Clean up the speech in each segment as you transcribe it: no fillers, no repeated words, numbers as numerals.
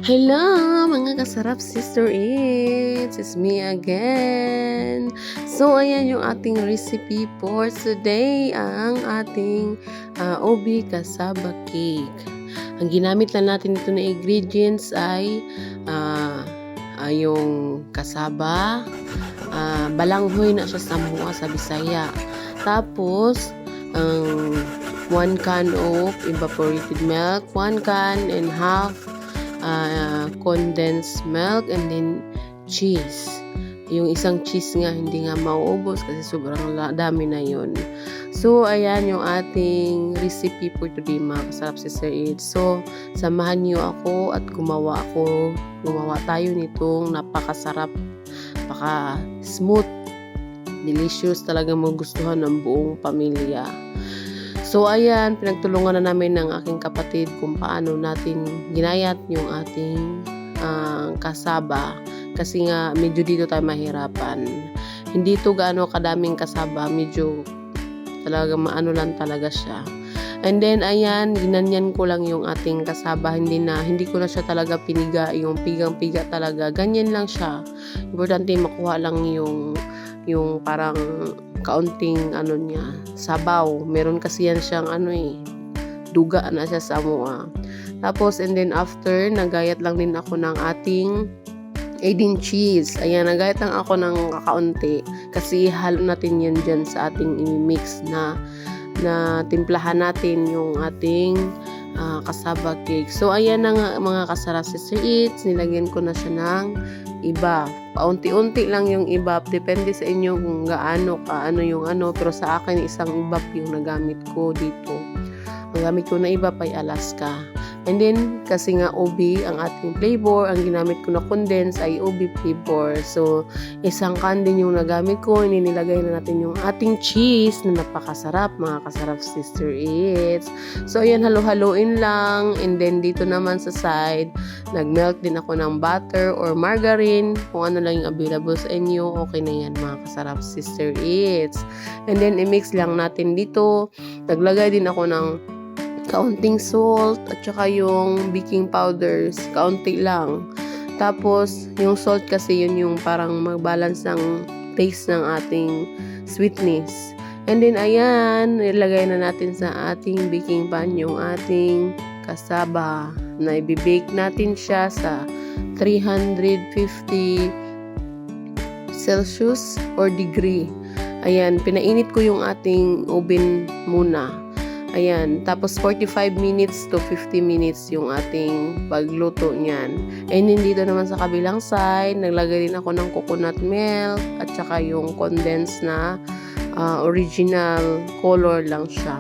Hello mga kasarap sister it's me again. So ayan yung ating recipe for today, ang ating OB kasaba cake. Ang ginamit lang natin dito na ingredients ay yung kasaba, balanghoy na siya sa mua sa Bisaya. Tapos ang 1 can of evaporated milk, 1 can and half condensed milk, and then cheese. Yung isang cheese nga hindi nga mauubos kasi sobrang dami na yun. So ayan yung ating recipe for today mga kasarap sister Ed. So samahan niyo ako at gumawa tayo nitong napakasarap, napaka smooth, delicious, talagang magustuhan ng buong pamilya. So ayan, pinagtulungan na namin ng aking kapatid kung paano natin ginayat yung ating kasaba. Kasi nga medyo dito tayo mahirapan. Hindi to gaano kadaming kasaba, medyo talaga maano lang talaga siya. And then ayan, ginanyan ko lang yung ating kasaba, hindi ko na siya talaga piniga, yung pigang-piga talaga. Ganyan lang siya. Importante makuha lang yung parang kaunting niya, sabaw. Meron kasi yan siyang duga na siya sa mua. Tapos and then after, nagayat lang din ako ng ating cheese. Ayan, nagayat lang ako ng kakaunti kasi halo natin yan dyan sa ating i-mix na timplahan natin yung ating kasaba cake. So ayan na nga mga kasarap sister eats, nilagyan ko na siya ng iba. Paunti-unti lang yung iba, depende sa inyo kung gaano yung pero sa akin isang iba yung nagamit ko dito. Ang gamit ko na iba ay Alaska. And then, kasi nga OB ang ating flavor, ang ginamit ko na condense ay OB flavor. So, isang can din yung nagamit ko. Nilagay na natin yung ating cheese na napakasarap, mga kasarap sister eats. So, ayan, halo-haloin lang. And then, dito naman sa side, nag-melt din ako ng butter or margarine. Kung ano lang yung available sa inyo, okay na yan, mga kasarap sister eats. And then, i-mix lang natin dito. Naglagay din ako ng kaunting salt at saka yung baking powders, kaunti lang. Tapos, yung salt kasi yun yung parang mag-balance ng taste ng ating sweetness. And then, ayan, nilagay na natin sa ating baking pan yung ating kasaba na i-bake natin siya sa 350 Celsius or degree. Ayan, pinainit ko yung ating oven muna. Ayan, tapos 45 minutes to 50 minutes yung ating pagluto niyan. And then dito naman sa kabilang side, naglagay din ako ng coconut milk at saka yung condensed na original color lang siya.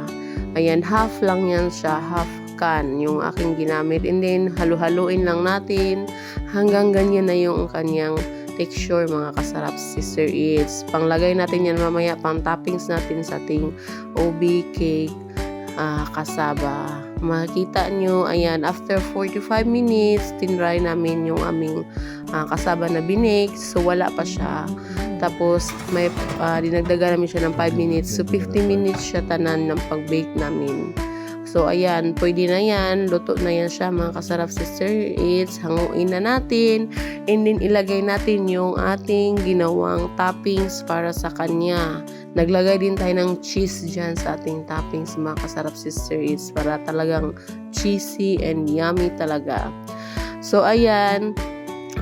Ayan, half lang yan siya, half can yung aking ginamit. And then halo-haloin lang natin hanggang ganyan na yung kanyang texture, mga kasarap sister eats. Panglagay natin yan mamaya, pang toppings natin sa ating OB cake kasaba. Makikita nyo, ayan, after 45 minutes, tinry namin yung aming kasaba na binake. So, wala pa siya. Tapos, may dinagdagan namin siya ng 5 minutes. So, 50 minutes siya tanan ng pag-bake namin. So, ayan, pwede na yan. Luto na yan siya, mga kasarap sister eats. Hanguin na natin. And then, ilagay natin yung ating ginawang toppings para sa kanya. Naglagay din tayo ng cheese dyan sa ating toppings, mga kasarap sister eats, para talagang cheesy and yummy talaga. So, ayan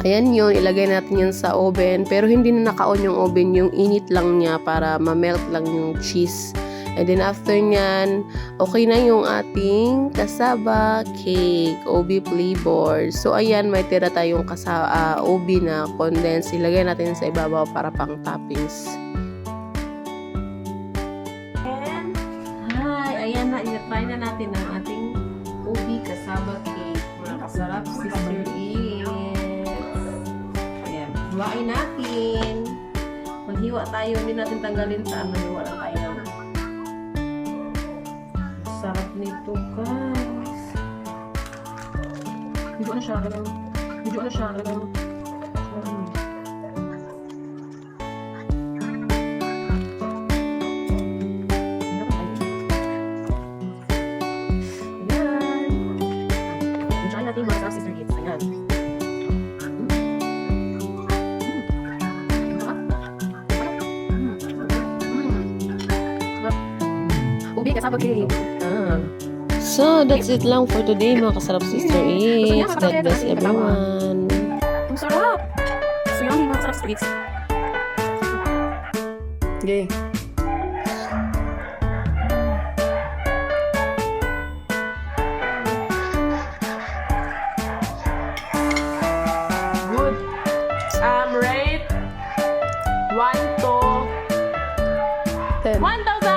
yun, ilagay natin yan sa oven, pero hindi na naka-on yung oven, yung init lang niya para ma-melt lang yung cheese. And then after nyan, okay na yung ating kasaba cake, OB flavor. So, ayan, may tira tayong OB na condense, ilagay natin sa ibabaw para pang toppings. Ayan na, i-try na natin ang ating OB kasaba cake, mga kasarap sister eats. Ayan, hiwain natin. Maghiwa tayo, hindi natin tanggalin sa hiwa lang tayo. Sarap nito, guys. Medyo na siya, natin mga sister eats. Ayan. kasabot kini. So, that's it lang for today mga kasarap sister eats. God bless everyone. Ang sarap. So yummy mga kasarap sweets. Okay. Good. Rate 1 to 10. 1,000.